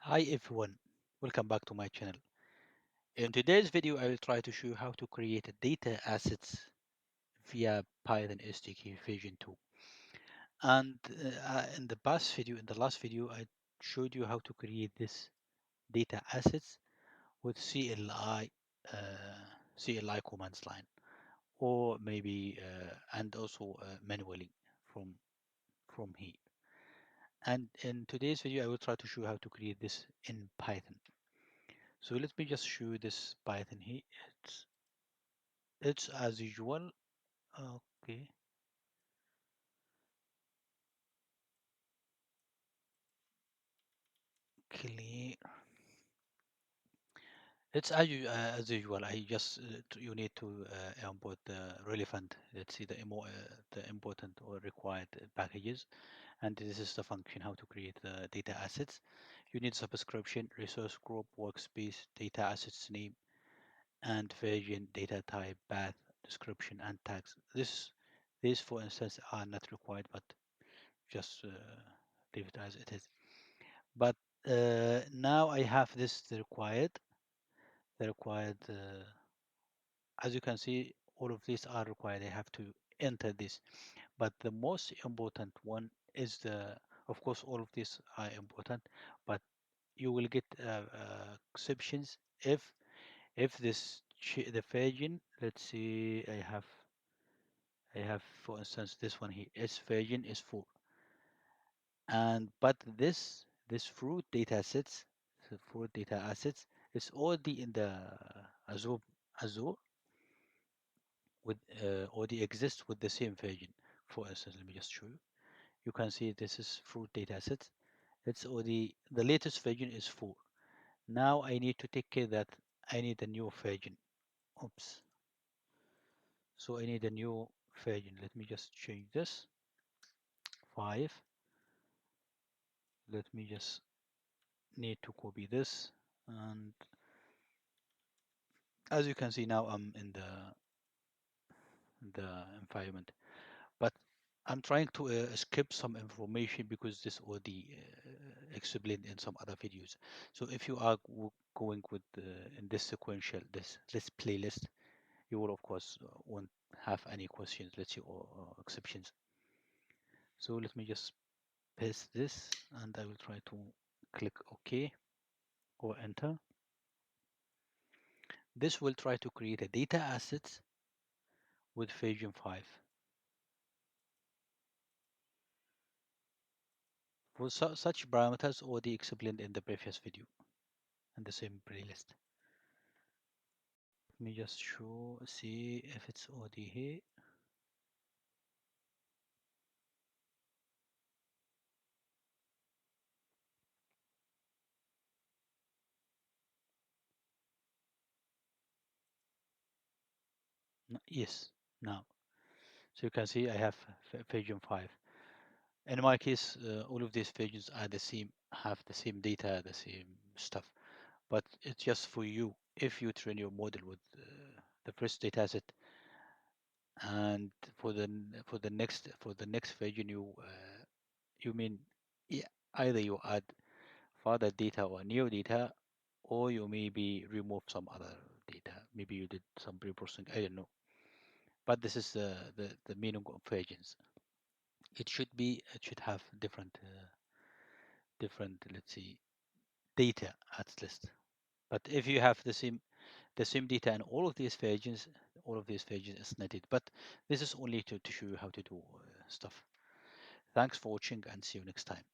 Hi everyone, welcome back to my channel. In today's video, I will try to show you how to create a data assets via Python SDK version 2. And in the last video, I showed you how to create this data assets with CLI commands line, or maybe and also manually from from here. And in today's video, I will try to show you how to create this in Python. So let me just show you this Python here. It's it's as usual. Okay, clear. It's as usual. I just you need to import the relevant. Let's see the important or required packages, and this is the function how to create the data assets. You need subscription, resource group, workspace, data assets name, and version, data type, path, description, and tags. These, for instance, are not required, but just leave it as it is. But now I have this the required as you can see, all of these are required. I have to enter this, but the most important one is the, of course all of these are important, but you will get exceptions if the version, let's see, I have for instance this one here, its version is full, and but this fruit data sets, the fruit data assets, is already in the Azure with already exists with the same version. For instance, let me just show you. You can see this is fruit data sets. It's already the latest version is 4. Now I need to take care that I need a new version. Oops. So I need a new version. Let me just change this. 5. Let me just need to copy this, and as you can see now I'm in the environment, but I'm trying to skip some information because this already explained in some other videos. So if you are going with in this sequential this playlist, you will of course won't have any questions, let's see, or exceptions. So let me just paste this, and I will try to click OK or enter. This will try to create a data asset with version 5. For such parameters already explained in the previous video in the same playlist. Let me just see if it's already here. Yes, now. So you can see I have version 5. In my case, all of these versions are the same, have the same data, the same stuff. But it's just for you. If you train your model with the first data set, and for the next version, you mean, yeah, either you add further data or new data, or you maybe remove some other data. Maybe you did some pre-processing. I don't know. But this is the meaning of versions. It should have different, let's see, data at least. But if you have the same data in all of these versions is netted. But this is only to show you how to do stuff. Thanks for watching, and see you next time.